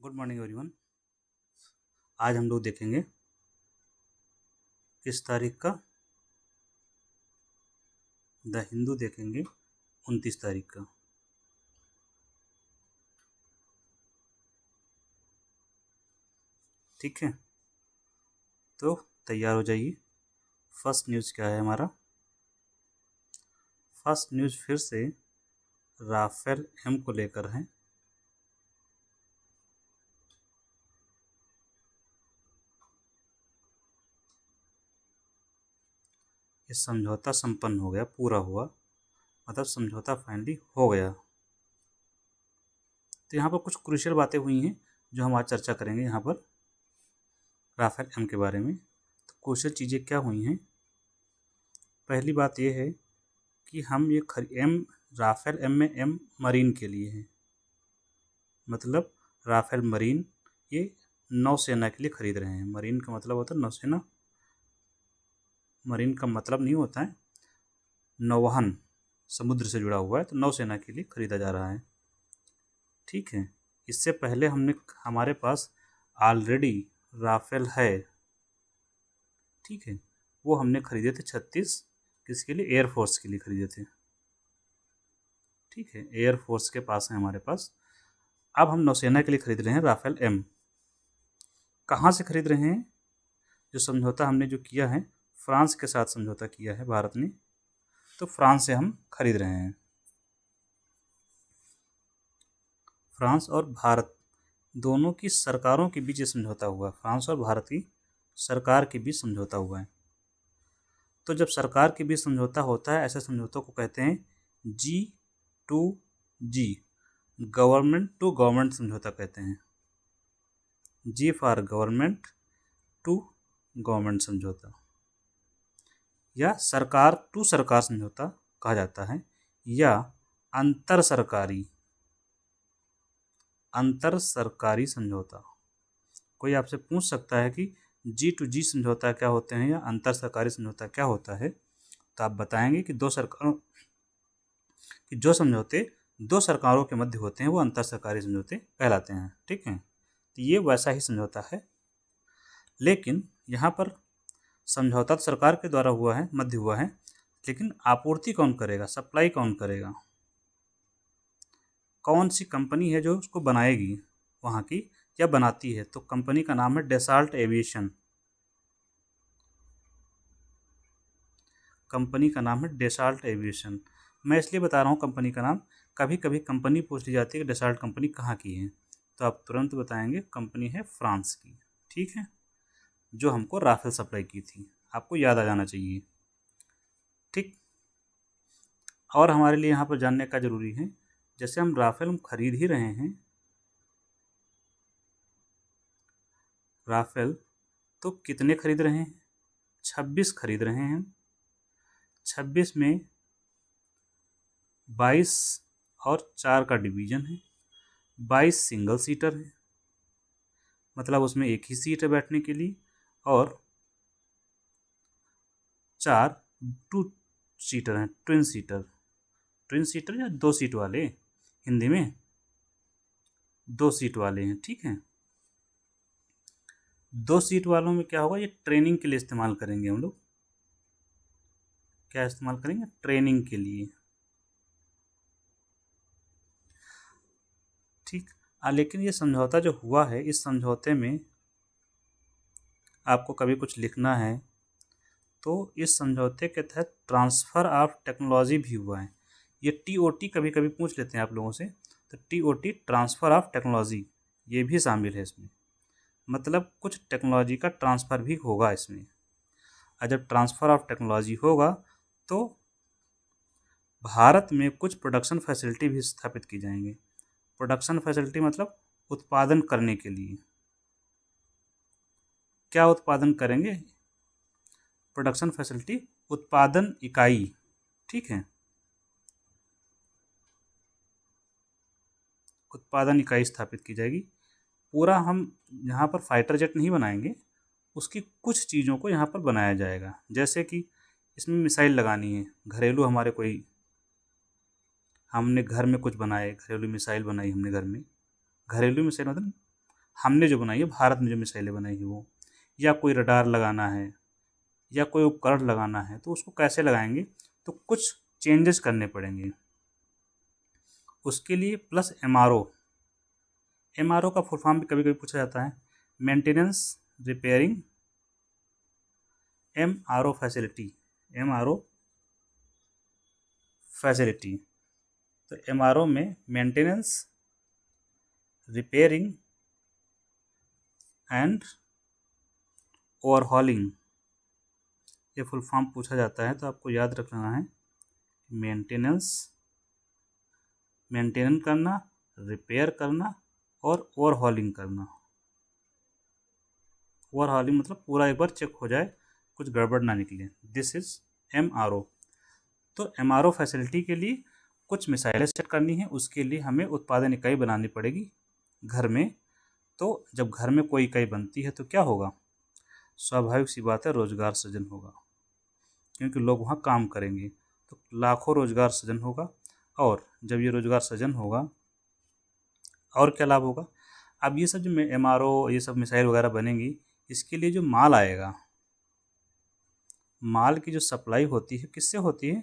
Good morning everyone. आज हम लोग देखेंगे किस तारीख का द हिंदू देखेंगे 29 तारीख का। ठीक है, तो तैयार हो जाइए। फर्स्ट न्यूज़ क्या है हमारा? फर्स्ट न्यूज़ फिर से राफेल एम को लेकर है। ये समझौता संपन्न हो गया, पूरा हुआ, मतलब समझौता फाइनली हो गया। तो यहाँ पर कुछ क्रूशियल बातें हुई हैं जो हम आज चर्चा करेंगे यहाँ पर राफेल एम के बारे में। तो क्रूशियल चीज़ें क्या हुई हैं? पहली बात यह है कि हम ये एम राफेल एम में एम मरीन के लिए है, मतलब राफेल मरीन ये नौसेना के लिए खरीद रहे हैं। मरीन का मतलब होता है नौसेना। मरीन का मतलब नहीं होता है नौवहन, समुद्र से जुड़ा हुआ है, तो नौसेना के लिए खरीदा जा रहा है। ठीक है, इससे पहले हमारे पास ऑलरेडी राफेल है। ठीक है, वो हमने खरीदे थे 36, किसके लिए? एयरफोर्स के लिए खरीदे थे। ठीक है, एयरफोर्स के पास है हमारे पास। अब हम नौसेना के लिए खरीद रहे हैं राफेल एम। कहाँ से खरीद रहे हैं? जो समझौता हमने जो किया है, फ्रांस के साथ समझौता किया है भारत ने, तो फ्रांस से हम खरीद रहे हैं। फ्रांस और भारत दोनों की सरकारों के बीच ये समझौता हुआ। फ्रांस और भारत की सरकार के बीच समझौता हुआ है। तो जब सरकार के बीच समझौता होता है, ऐसे समझौतों को कहते हैं G2G, गवर्नमेंट टू गवर्नमेंट समझौता कहते हैं। G for government to government समझौता, या सरकार टू सरकार समझौता कहा जाता है, या अंतर सरकारी समझौता। कोई आपसे पूछ सकता है कि G2G समझौता क्या होते हैं या अंतर सरकारी समझौता क्या होता है, तो आप बताएंगे कि जो समझौते दो सरकारों के मध्य होते हैं वो अंतर सरकारी समझौते कहलाते हैं। ठीक है, तो ये वैसा ही समझौता है, लेकिन यहाँ पर समझौता तो सरकार के द्वारा हुआ है, मध्य हुआ है, लेकिन आपूर्ति कौन करेगा, सप्लाई कौन करेगा? कौन सी कंपनी है जो उसको बनाएगी वहाँ की, या बनाती है? तो कंपनी का नाम है डेसाल्ट एविएशन। कंपनी का नाम है डेसाल्ट एविएशन। मैं इसलिए बता रहा हूँ कंपनी का नाम, कभी कभी कंपनी पूछ ली जाती है कि डेसाल्ट कंपनी कहाँ की है, तो आप तुरंत बताएंगे कंपनी है फ्रांस की। ठीक है, जो हमको राफेल सप्लाई की थी, आपको याद आ जाना चाहिए। ठीक, और हमारे लिए यहाँ पर जानने का ज़रूरी है, जैसे हम राफेल खरीद ही रहे हैं, राफेल तो कितने खरीद रहे हैं? 26 खरीद रहे हैं। 26 में 22 और 4 का डिवीज़न है, 22 सिंगल सीटर है, मतलब उसमें एक ही सीट है बैठने के लिए, और 4 टू सीटर हैं, ट्विन सीटर। ट्विन सीटर या 2 सीट वाले, हिंदी में 2 सीट वाले हैं। ठीक है, 2 सीट वालों में क्या होगा, ये ट्रेनिंग के लिए इस्तेमाल करेंगे हम लोग। क्या इस्तेमाल करेंगे? ट्रेनिंग के लिए। ठीक, लेकिन ये समझौता जो हुआ है, इस समझौते में आपको कभी कुछ लिखना है तो इस समझौते के तहत ट्रांसफ़र ऑफ टेक्नोलॉजी भी हुआ है। ये TOT कभी कभी पूछ लेते हैं आप लोगों से, तो TOT ट्रांसफ़र ऑफ टेक्नोलॉजी ये भी शामिल है इसमें, मतलब कुछ टेक्नोलॉजी का ट्रांसफ़र भी होगा इसमें। और जब ट्रांसफ़र ऑफ टेक्नोलॉजी होगा तो भारत में कुछ प्रोडक्शन फैसिलिटी भी स्थापित की जाएंगी। प्रोडक्शन फैसिलिटी मतलब उत्पादन करने के लिए। क्या उत्पादन करेंगे? प्रोडक्शन फैसिलिटी, उत्पादन इकाई। ठीक है, उत्पादन इकाई स्थापित की जाएगी। पूरा हम यहाँ पर फाइटर जेट नहीं बनाएंगे, उसकी कुछ चीज़ों को यहाँ पर बनाया जाएगा। जैसे कि इसमें मिसाइल लगानी है, घरेलू हमारे कोई, हमने घर में कुछ बनाए, घरेलू मिसाइल बनाई हमने घर में। घरेलू मिसाइल मतलब हमने जो बनाई है, भारत में जो मिसाइलें बनाई है वो, या कोई रडार लगाना है या कोई उपकरण लगाना है, तो उसको कैसे लगाएंगे, तो कुछ चेंजेस करने पड़ेंगे उसके लिए। प्लस एमआरओ, एमआरओ का फुल फॉर्म भी कभी कभी पूछा जाता है, maintenance repairing MRO facility, MRO facility. तो एमआरओ में मेंटेनेंस रिपेयरिंग एंड ओवरहॉलिंग, ये फुल फॉर्म पूछा जाता है, तो आपको याद रखना है मेंटेनेंस, मेंटेन करना, रिपेयर करना और ओवरहॉलिंग करना। ओवरहॉलिंग मतलब पूरा एक बार चेक हो जाए, कुछ गड़बड़ ना निकले, दिस इज एमआरओ। तो एमआरओ फैसिलिटी के लिए कुछ मिसाइलें सेट करनी है, उसके लिए हमें उत्पादन इकाई बनानी पड़ेगी घर में। तो जब घर में कोई इकाई बनती है तो क्या होगा, स्वाभाविक सी बात है, रोजगार सृजन होगा, क्योंकि लोग वहाँ काम करेंगे, तो लाखों रोजगार सृजन होगा। और जब ये रोजगार सृजन होगा, और क्या लाभ होगा, अब ये सब जो एमआरओ, ये सब मिसाइल वगैरह बनेंगी, इसके लिए जो माल आएगा, माल की जो सप्लाई होती है किससे होती है,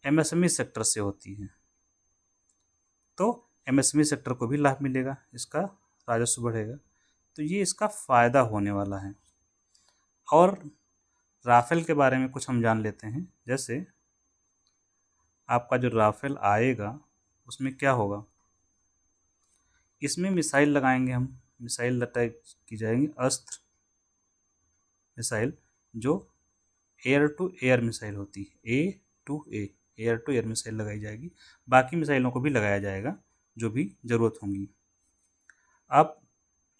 एमएसएमई सेक्टर से होती है। तो एमएसएमई सेक्टर को भी लाभ मिलेगा, इसका राजस्व बढ़ेगा, तो ये इसका फ़ायदा होने वाला है। और राफेल के बारे में कुछ हम जान लेते हैं। जैसे आपका जो राफेल आएगा उसमें क्या होगा, इसमें मिसाइल लगाएंगे हम, मिसाइल अटैक की जाएंगी, अस्त्र मिसाइल, जो एयर टू एयर मिसाइल होती है, A to A, air to air missile लगाई जाएगी। बाकी मिसाइलों को भी लगाया जाएगा जो भी ज़रूरत होंगी। अब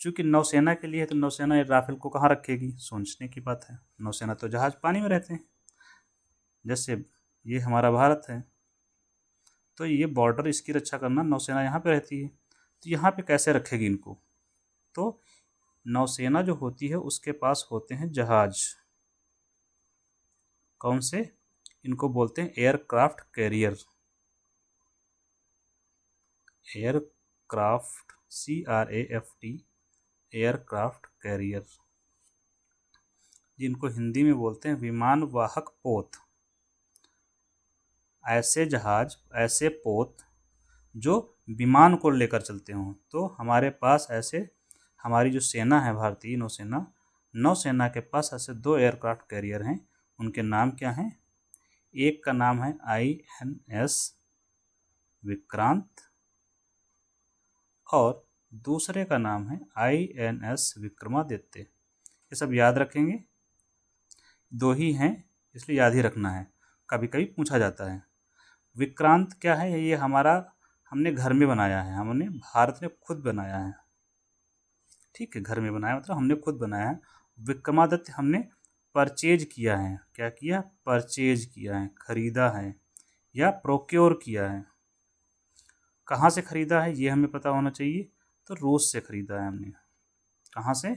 चूँकि नौसेना के लिए है, तो नौसेना राफेल को कहाँ रखेगी, सोचने की बात है। नौसेना तो जहाज़ पानी में रहते हैं, जैसे ये हमारा भारत है, तो ये बॉर्डर इसकी रक्षा करना, नौसेना यहाँ पे रहती है, तो यहाँ पे कैसे रखेगी इनको, तो नौसेना जो होती है उसके पास होते हैं जहाज, कौन से, इनको बोलते हैं aircraft carrier, aircraft, CRAFT, aircraft carrier, जिनको हिंदी में बोलते हैं विमान वाहक पोत। ऐसे जहाज, ऐसे पोत जो विमान को लेकर चलते हों, तो हमारे पास ऐसे, हमारी जो सेना है, भारतीय नौसेना, नौसेना के पास ऐसे 2 एयरक्राफ्ट कैरियर हैं। उनके नाम क्या हैं, एक का नाम है INS विक्रांत और दूसरे का नाम है INS विक्रमादित्य। ये सब याद रखेंगे, 2 ही हैं इसलिए याद ही रखना है, कभी कभी पूछा जाता है। विक्रांत क्या है, ये हमारा, हमने घर में बनाया है, हमने भारत ने खुद बनाया है, ठीक है, घर में बनाया मतलब हमने खुद बनाया है। विक्रमादित्य हमने परचेज किया है, क्या किया, परचेज किया है, खरीदा है या प्रोक्योर किया है। कहाँ से खरीदा है ये हमें पता होना चाहिए, तो रूस से खरीदा है हमने, कहाँ से,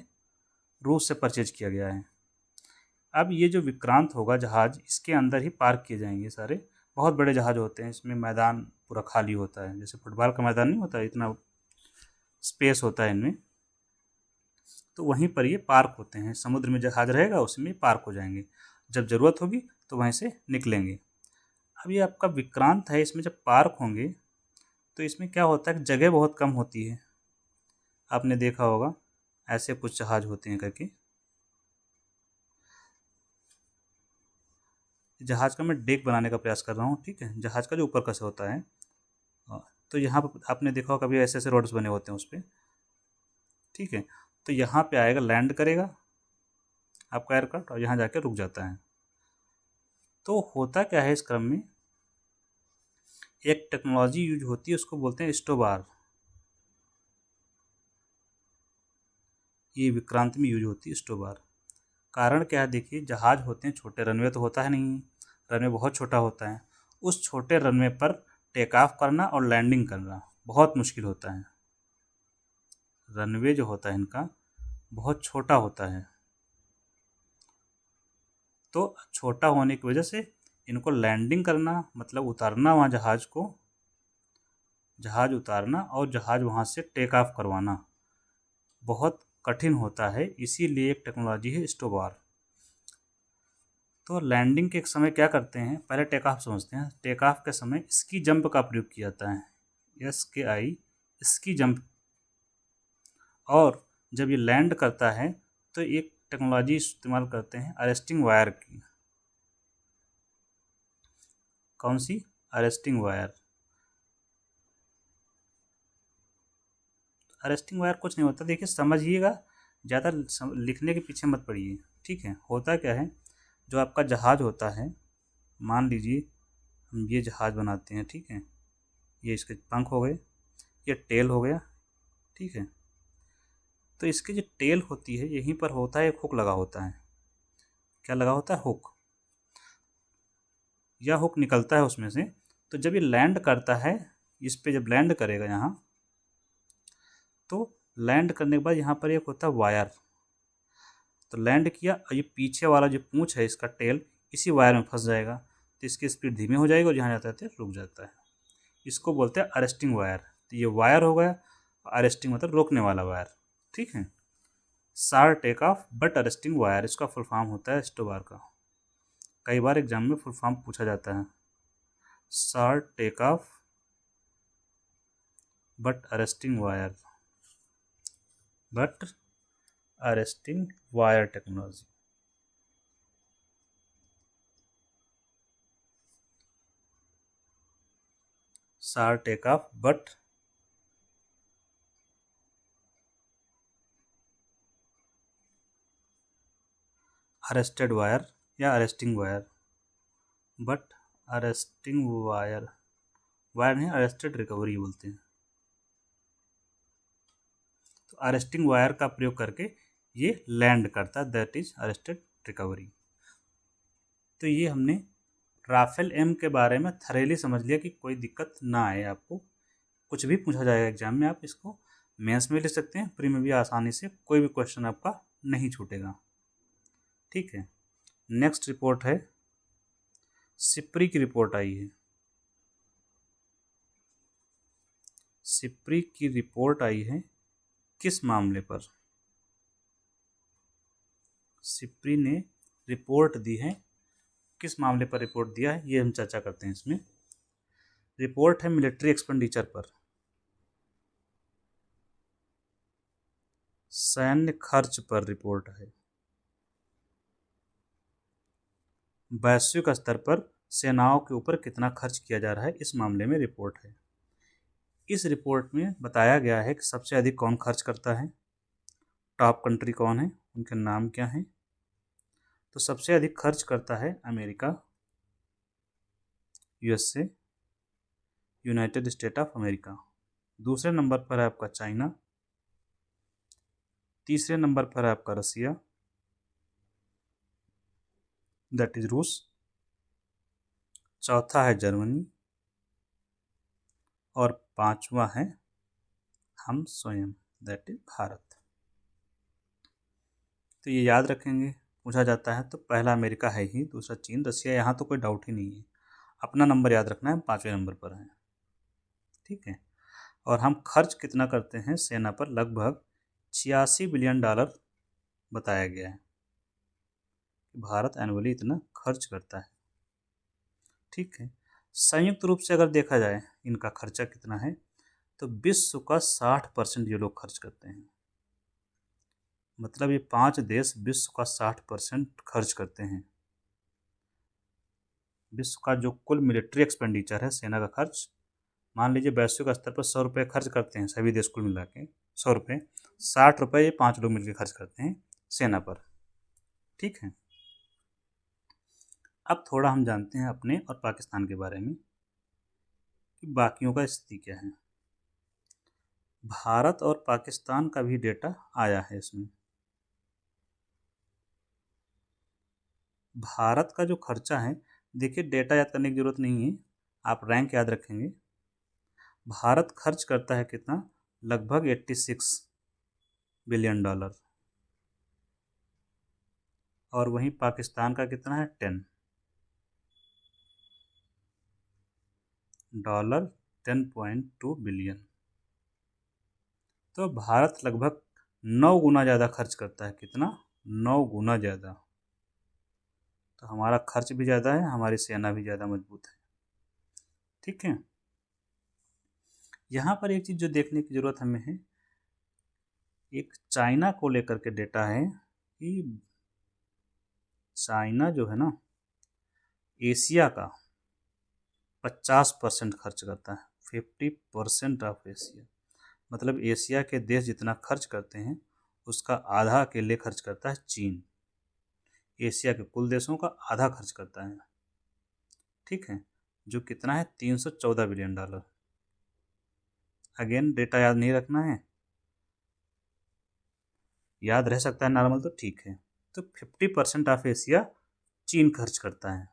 रूस से परचेज किया गया है। अब ये जो विक्रांत होगा जहाज, इसके अंदर ही पार्क किए जाएंगे सारे, बहुत बड़े जहाज होते हैं, इसमें मैदान पूरा खाली होता है, जैसे फुटबॉल का मैदान नहीं होता, इतना स्पेस होता है इनमें, तो वहीं पर ये पार्क होते हैं। समुद्र में जहाज रहेगा उसमें पार्क हो जाएंगे, जब ज़रूरत होगी तो वहीं से निकलेंगे। अब ये आपका विक्रांत है, इसमें जब पार्क होंगे तो इसमें क्या होता है कि जगह बहुत कम होती है, आपने देखा होगा ऐसे कुछ जहाज होते हैं करके। जहाज का मैं डेक बनाने का प्रयास कर रहा हूँ, ठीक है, जहाज का जो ऊपर का से होता है, तो यहाँ पर आपने देखा होगा कभी ऐसे ऐसे रोड्स बने होते हैं उस पर, ठीक है, तो यहाँ पे आएगा, लैंड करेगा आपका एयरक्राफ्ट और यहाँ जाके रुक जाता है। तो होता क्या है, इस क्रम में एक टेक्नोलॉजी यूज होती है, उसको बोलते हैं स्टोबार, ये विक्रांत में यूज होती है स्टोबार। कारण क्या है, देखिए जहाज होते हैं छोटे, रनवे तो होता है नहीं, रनवे बहुत छोटा होता है, उस छोटे रनवे पर टेक ऑफ करना और लैंडिंग करना बहुत मुश्किल होता है। रनवे जो होता है इनका बहुत छोटा होता है, तो छोटा होने की वजह से इनको लैंडिंग करना मतलब उतारना, वहाँ जहाज को, जहाज उतारना और जहाज वहाँ से टेक ऑफ करवाना बहुत कठिन होता है, इसीलिए एक टेक्नोलॉजी है स्टोबार। तो लैंडिंग के समय क्या करते हैं, पहले टेक ऑफ समझते हैं। टेक ऑफ के समय स्की जंप का प्रयोग किया जाता है, SKI, स्की जंप। और जब ये लैंड करता है तो एक टेक्नोलॉजी इस्तेमाल करते हैं अरेस्टिंग वायर की। कौन सी? Arresting wire. अरेस्टिंग वायर कुछ नहीं होता, देखिए समझिएगा, ज़्यादा लिखने के पीछे मत पड़िए, ठीक है। होता क्या है, जो आपका जहाज़ होता है, मान लीजिए हम ये जहाज़ बनाते हैं, ठीक है, ये इसके पंख हो गए, ये टेल हो गया, ठीक है। तो इसकी जो टेल होती है, यहीं पर होता है एक हुक लगा होता है। क्या लगा होता है? हुक। या हुक निकलता है उसमें से। तो जब ये लैंड करता है, इस पे जब लैंड करेगा यहाँ, तो लैंड करने के बाद यहाँ पर एक होता है वायर। तो लैंड किया और ये पीछे वाला जो पूंछ है इसका, टेल, इसी वायर में फंस जाएगा, तो इसकी स्पीड धीमी हो जाएगी और जहाँ जाता है रुक जाता है। इसको बोलते हैं अरेस्टिंग वायर। तो ये वायर हो गया, अरेस्टिंग मतलब रोकने वाला वायर, ठीक है। Short take off but arresting wire, इसका फुल फॉर्म होता है स्टोबार का। कई बार एग्जाम में फुल फॉर्म पूछा जाता है। Short take off but arresting wire, but arresting wire technology. Short take off but arrested wire या arresting wire, but arresting wire, wire नहीं, अरेस्टेड रिकवरी बोलते हैं। तो अरेस्टिंग वायर का प्रयोग करके ये लैंड करता है, दैट इज अरेस्टेड रिकवरी। तो ये हमने राफेल एम के बारे में थरेली समझ लिया कि कोई दिक्कत ना आए आपको। कुछ भी पूछा जाएगा एग्जाम में, आप इसको मेंस में ले सकते हैं, प्री में भी आसानी से कोई भी क्वेश्चन आपका नहीं छूटेगा, ठीक है। नेक्स्ट रिपोर्ट है, सिप्री की रिपोर्ट आई है। सिप्री की रिपोर्ट आई है किस मामले पर? सिप्री ने रिपोर्ट दी है, किस मामले पर रिपोर्ट दिया है ये हम चर्चा करते हैं इसमें। रिपोर्ट है मिलिट्री एक्सपेंडिचर पर, सैन्य खर्च पर रिपोर्ट है। वैश्विक स्तर पर सेनाओं के ऊपर कितना खर्च किया जा रहा है, इस मामले में रिपोर्ट है। इस रिपोर्ट में बताया गया है कि सबसे अधिक कौन खर्च करता है, टॉप कंट्री कौन है, उनके नाम क्या हैं। तो सबसे अधिक खर्च करता है America, USA, United state of America. दूसरे नंबर पर है आपका चाइना, तीसरे नंबर पर है आपका रसिया, दैट इज रूस, चौथा है जर्मनी, और पांचवा है हम स्वयं, दैट इज भारत। तो ये याद रखेंगे, पूछा जाता है तो पहला अमेरिका है ही, दूसरा चीन, रसिया, यहाँ तो कोई डाउट ही नहीं है। अपना नंबर याद रखना है, 5वें नंबर पर है, ठीक है। और हम खर्च कितना करते हैं सेना पर, लगभग 86 बिलियन डॉलर बताया गया है कि भारत एनुअली इतना खर्च करता है, ठीक है। संयुक्त रूप से अगर देखा जाए इनका खर्चा कितना है, तो विश्व का 60% ये लोग खर्च करते हैं। मतलब ये 5 देश विश्व का 60% खर्च करते हैं। विश्व का जो कुल मिलिट्री एक्सपेंडिचर है, सेना का खर्च, मान लीजिए वैश्विक स्तर पर 100 रुपये खर्च करते हैं सभी देश कुल मिला के, 100 रुपये, 60 रुपये ये 5 लोग मिलकर खर्च करते हैं सेना पर, ठीक है। अब थोड़ा हम जानते हैं अपने और पाकिस्तान के बारे में कि बाकियों का स्थिति क्या है। भारत और पाकिस्तान का भी डेटा आया है इसमें। भारत का जो खर्चा है, देखिए डेटा याद करने की ज़रूरत नहीं है, आप रैंक याद रखेंगे। भारत खर्च करता है कितना, लगभग 86 बिलियन डॉलर, और वहीं पाकिस्तान का कितना है, 10 $10.2 बिलियन। तो भारत लगभग 9 गुना ज़्यादा खर्च करता है। कितना? 9 गुना ज़्यादा। तो हमारा खर्च भी ज़्यादा है, हमारी सेना भी ज़्यादा मजबूत है। ठीक है। यहाँ पर एक चीज़ जो देखने की ज़रूरत हमें है, एक चाइना को लेकर के डेटा है कि चाइना जो है ना, एशिया का 50% खर्च करता है। 50% ऑफ एशिया, मतलब एशिया के देश जितना खर्च करते हैं उसका आधा अकेले खर्च करता है चीन। एशिया के कुल देशों का आधा खर्च करता है। ठीक है, जो कितना है? 314 बिलियन डॉलर। अगेन डेटा याद नहीं रखना है, याद रह सकता है नॉर्मल तो ठीक है। तो 50% ऑफ एशिया चीन खर्च करता है।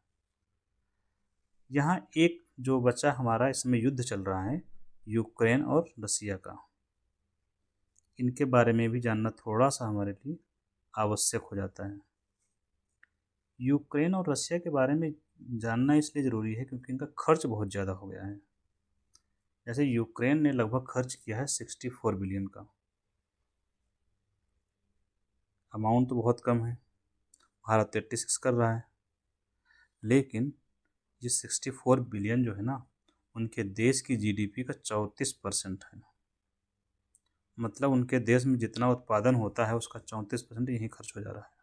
यहाँ एक जो बचा हमारा, इसमें युद्ध चल रहा है यूक्रेन और रसिया का, इनके बारे में भी जानना थोड़ा सा हमारे लिए आवश्यक हो जाता है। यूक्रेन और रसिया के बारे में जानना इसलिए ज़रूरी है क्योंकि इनका खर्च बहुत ज़्यादा हो गया है। जैसे यूक्रेन ने लगभग खर्च किया है 64 बिलियन का। अमाउंट तो बहुत कम है, भारत 86 कर रहा है, लेकिन ये 64 बिलियन जो है ना, उनके देश की जीडीपी का 34% है। मतलब उनके देश में जितना उत्पादन होता है उसका 34% यहीं खर्च हो जा रहा है।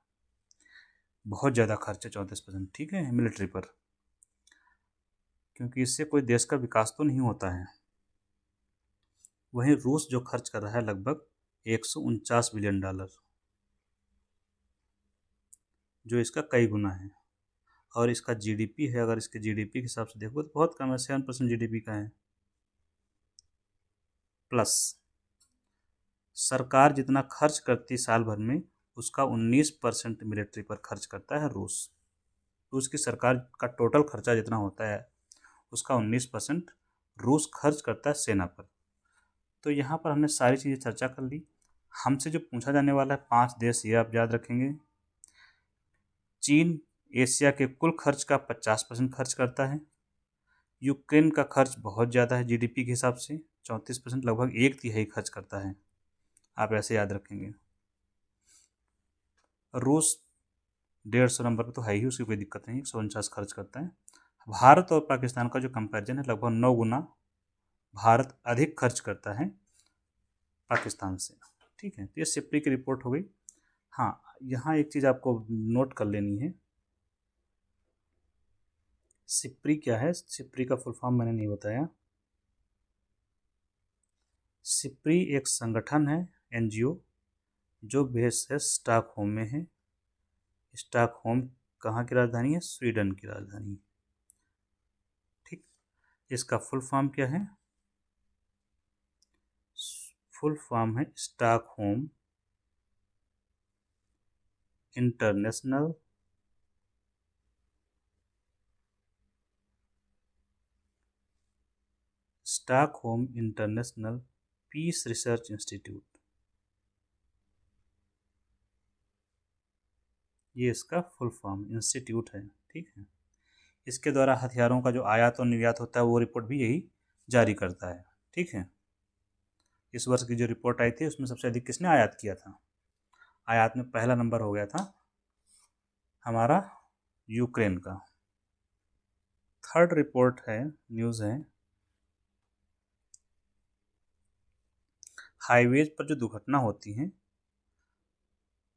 बहुत ज़्यादा खर्च है 34%। ठीक है, मिलिट्री पर, क्योंकि इससे कोई देश का विकास तो नहीं होता है। वहीं रूस जो खर्च कर रहा है लगभग 149 बिलियन डॉलर, जो इसका कई गुना है। और इसका जीडीपी है, अगर इसके जीडीपी के हिसाब से देखो तो बहुत कम है, 7% जीडीपी का है। प्लस सरकार जितना खर्च करती साल भर में, उसका 19% मिलिट्री पर खर्च करता है रूस। रूस की सरकार का टोटल खर्चा जितना होता है उसका 19% रूस खर्च करता है सेना पर। तो यहाँ पर हमने सारी चीज़ें चर्चा कर ली। हमसे जो पूछा जाने वाला है 5 देश, ये आप याद रखेंगे। चीन एशिया के कुल खर्च का 50% खर्च करता है। यूक्रेन का खर्च बहुत ज़्यादा है जीडीपी के हिसाब से, 34%, लगभग 1/3 खर्च करता है। आप ऐसे याद रखेंगे। रूस 150 नंबर पर तो है ही, उसकी कोई दिक्कत नहीं, 149 खर्च करता है। भारत और पाकिस्तान का जो कंपैरिजन है, लगभग 9 गुना भारत अधिक खर्च करता है पाकिस्तान से। ठीक है, तो ये सिप्री की रिपोर्ट हो गई। हाँ, यहाँ एक चीज़ आपको नोट कर लेनी है। सिप्री क्या है? सिप्री का फुल फॉर्म मैंने नहीं बताया। सिप्री एक संगठन है, एनजीओ, जो बेस है स्टॉकहोम में है। स्टॉकहोम कहाँ की राजधानी है? स्वीडन की राजधानी। ठीक, इसका फुल फॉर्म क्या है? फुल फॉर्म है Stockholm International Stockholm International Peace Research Institute, ये इसका फुल फॉर्म इंस्टीट्यूट है। ठीक है, इसके द्वारा हथियारों का जो आयात और निर्यात होता है वो रिपोर्ट भी यही जारी करता है। ठीक है, इस वर्ष की जो रिपोर्ट आई थी उसमें सबसे अधिक किसने आयात किया था? आयात में पहला नंबर हो गया था हमारा यूक्रेन का। थर्ड रिपोर्ट है, न्यूज़ है, हाईवेज पर जो दुर्घटना होती हैं,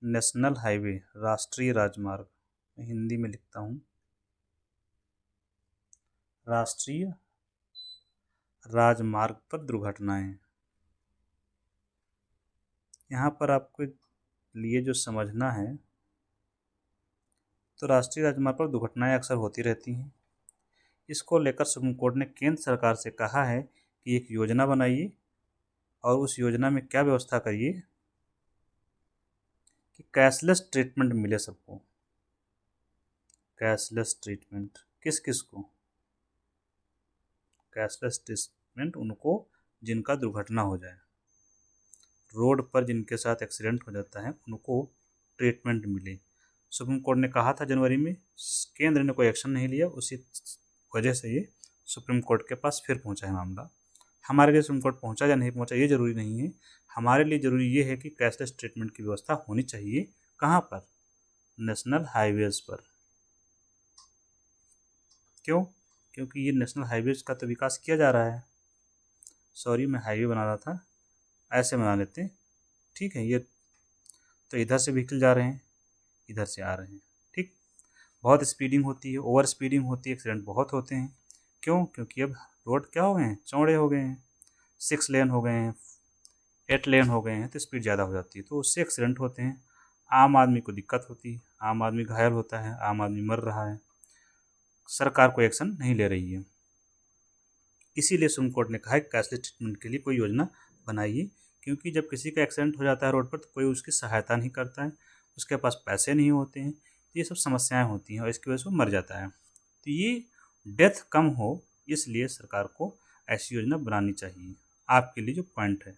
नेशनल हाईवे, राष्ट्रीय राजमार्ग, मैं हिंदी में लिखता हूँ, राष्ट्रीय राजमार्ग पर दुर्घटनाएं। यहाँ पर आपको लिए जो समझना है, तो राष्ट्रीय राजमार्ग पर दुर्घटनाएं अक्सर होती रहती हैं। इसको लेकर सुप्रीम कोर्ट ने केंद्र सरकार से कहा है कि एक योजना बनाइए और उस योजना में क्या व्यवस्था करिए कि कैशलेस ट्रीटमेंट मिले सबको। कैशलेस ट्रीटमेंट किस किस को? कैशलेस ट्रीटमेंट उनको जिनका दुर्घटना हो जाए, रोड पर जिनके साथ एक्सीडेंट हो जाता है उनको ट्रीटमेंट मिले। सुप्रीम कोर्ट ने कहा था जनवरी में, केंद्र ने कोई एक्शन नहीं लिया, उसी वजह से ये सुप्रीम कोर्ट के पास फिर पहुंचा है मामला। हमारे लिए सुप्रीम कोर्ट पहुंचा या नहीं पहुंचा ये जरूरी नहीं है। हमारे लिए जरूरी ये है कि कैशलेस ट्रीटमेंट की व्यवस्था होनी चाहिए। कहाँ पर? नेशनल हाईवेज पर। क्यों? क्योंकि ये नेशनल हाईवेज का तो विकास किया जा रहा है। सॉरी, मैं हाईवे बना रहा था, ऐसे बना लेते हैं। ठीक है, ये तो इधर से व्हीकल जा रहे हैं, इधर से आ रहे हैं। ठीक, बहुत स्पीडिंग होती है, ओवर स्पीडिंग होती है, एक्सीडेंट बहुत होते हैं। क्यों? क्योंकि अब रोड क्या हो गए हैं, चौड़े हो गए हैं, 6 लेन हो गए हैं, 8 लेन हो गए हैं, तो स्पीड ज़्यादा हो जाती है, तो उससे एक्सीडेंट होते हैं। आम आदमी को दिक्कत होती है, आम आदमी घायल होता है, आम आदमी मर रहा है, सरकार कोई एक्शन नहीं ले रही है। इसीलिए सुप्रीम कोर्ट ने कहा है कि कैशलेस ट्रीटमेंट के लिए कोई योजना बनाइए। क्योंकि जब किसी का एक्सीडेंट हो जाता है रोड पर तो कोई उसकी सहायता नहीं करता है, उसके पास पैसे नहीं होते हैं, तो ये सब समस्याएं होती हैं और इसकी वजह से वो मर जाता है। तो ये डेथ कम हो, इसलिए सरकार को ऐसी योजना बनानी चाहिए। आपके लिए जो पॉइंट है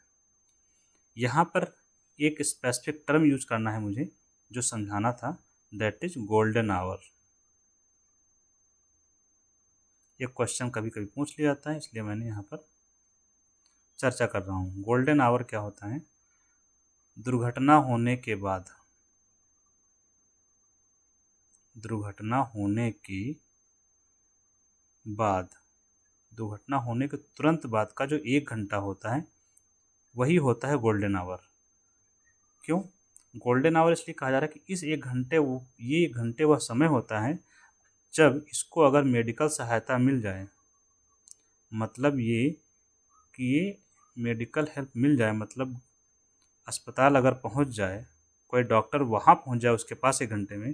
यहाँ पर, एक स्पेसिफिक टर्म यूज करना है मुझे, जो समझाना था, दैट इज गोल्डन आवर। ये क्वेश्चन कभी कभी पूछ लिया जाता है, इसलिए मैंने यहाँ पर चर्चा कर रहा हूँ। गोल्डन आवर क्या होता है? दुर्घटना होने के बाद, दुर्घटना होने के बाद, दुर्घटना होने के तुरंत बाद का जो 1 घंटा होता है, वही होता है गोल्डन आवर। क्यों गोल्डन आवर इसलिए कहा जा रहा है कि इस 1 घंटे, वो ये 1 घंटे वह समय होता है जब इसको अगर मेडिकल सहायता मिल जाए, मतलब ये कि ये मेडिकल हेल्प मिल जाए, मतलब अस्पताल अगर पहुंच जाए, कोई डॉक्टर वहां पहुंच जाए उसके पास 1 घंटे में,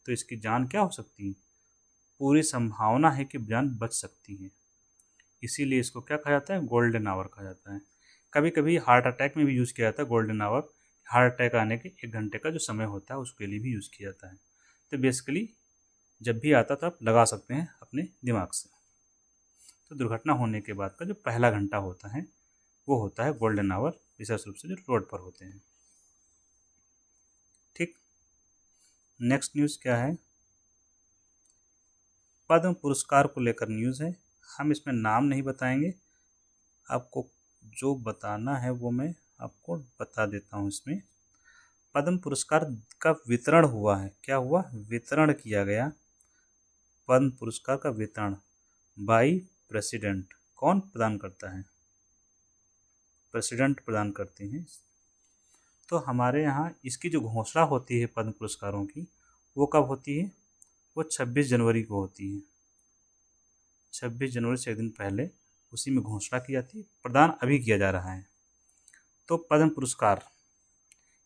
तो इसकी जान क्या हो सकती है? पूरी संभावना है कि जान बच सकती है। इसीलिए इसको क्या कहा जाता है? गोल्डन आवर कहा जाता है। कभी कभी हार्ट अटैक में भी यूज़ किया जाता है गोल्डन आवर। हार्ट अटैक आने के 1 घंटे का जो समय होता है उसके लिए भी यूज़ किया जाता है। तो बेसिकली जब भी आता तो आप लगा सकते हैं अपने दिमाग से। तो दुर्घटना होने के बाद का जो पहला घंटा होता है वो होता है गोल्डन आवर, विशेष रूप से जो रोड पर होते हैं। ठीक, नेक्स्ट न्यूज़ क्या है? पद्म पुरस्कार को लेकर न्यूज़ है। हम इसमें नाम नहीं बताएंगे, आपको जो बताना है वो मैं आपको बता देता हूँ। इसमें पद्म पुरस्कार का वितरण हुआ है। क्या हुआ? वितरण किया गया। पद्म पुरस्कार का वितरण बाई प्रेसिडेंट। कौन प्रदान करता है? प्रेसिडेंट प्रदान करते हैं। तो हमारे यहाँ इसकी जो घोषणा होती है पद्म पुरस्कारों की, वो कब होती है? वो 26 जनवरी को होती है। 26 जनवरी से एक दिन पहले उसी में घोषणा की जाती है। प्रदान अभी किया जा रहा है। तो पद्म पुरस्कार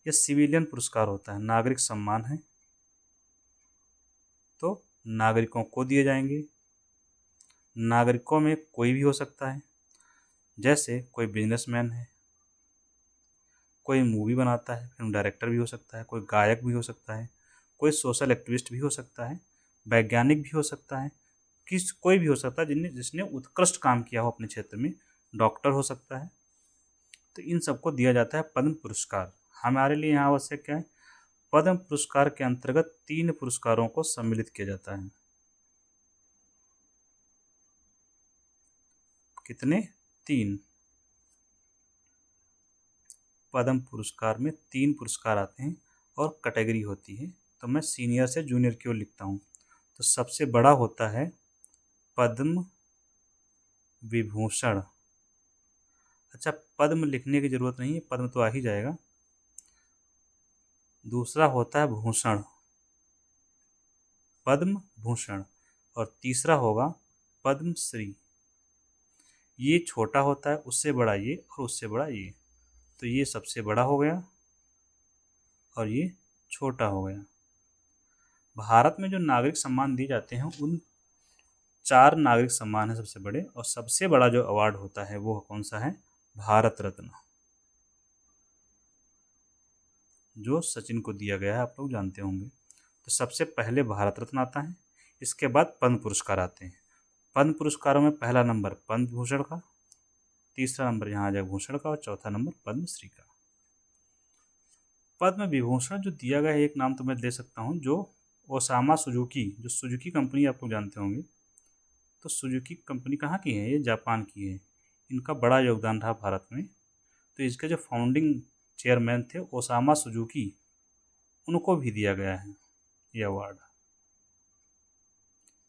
ये सिविलियन पुरस्कार होता है, नागरिक सम्मान है, तो नागरिकों को दिए जाएंगे। नागरिकों में कोई भी हो सकता है, जैसे कोई बिजनेसमैन है, कोई मूवी बनाता है, फिल्म डायरेक्टर भी हो सकता है, कोई गायक भी हो सकता है, कोई सोशल एक्टिविस्ट भी हो सकता है, वैज्ञानिक भी हो सकता है, कोई भी हो सकता है जिसने उत्कृष्ट काम किया हो अपने क्षेत्र में, डॉक्टर हो सकता है। तो इन सबको दिया जाता है पद्म पुरस्कार। हमारे लिए यहाँ आवश्यक क्या है? पद्म पुरस्कार के अंतर्गत 3 पुरस्कारों को सम्मिलित किया जाता है। कितने? 3। पद्म पुरस्कार में 3 पुरस्कार आते हैं और कैटेगरी होती है, तो मैं सीनियर से जूनियर की ओर लिखता हूँ। तो सबसे बड़ा होता है पद्म विभूषण। अच्छा, पद्म लिखने की जरूरत नहीं है, पद्म तो आ ही जाएगा। दूसरा होता है भूषण, पद्म भूषण, और तीसरा होगा पद्म श्री। ये छोटा होता है, उससे बड़ा ये, और उससे बड़ा ये। तो ये सबसे बड़ा हो गया और ये छोटा हो गया। भारत में जो नागरिक सम्मान दिए जाते हैं उन 4 नागरिक सम्मान है सबसे बड़े, और सबसे बड़ा जो अवार्ड होता है वो कौन सा है? भारत रत्न, जो सचिन को दिया गया है, आप लोग जानते होंगे। तो सबसे पहले भारत रत्न आता है, इसके बाद पद्म पुरस्कार आते हैं। पद्म पुरस्कारों में पहला नंबर पद्म भूषण का, तीसरा नंबर यहाँ आ जाएगा भूषण का, और चौथा नंबर पद्मश्री का। पद्म विभूषण जो दिया गया है, एक नाम तो मैं दे सकता हूँ, जो ओसामा सुजुकी, जो सुजुकी कंपनी आप लोग जानते होंगे। तो सुजुकी कंपनी कहाँ की है? ये जापान की है। इनका बड़ा योगदान रहा भारत में। तो इसके जो फाउंडिंग चेयरमैन थे ओसामा सुजुकी, उनको भी दिया गया है ये अवार्ड,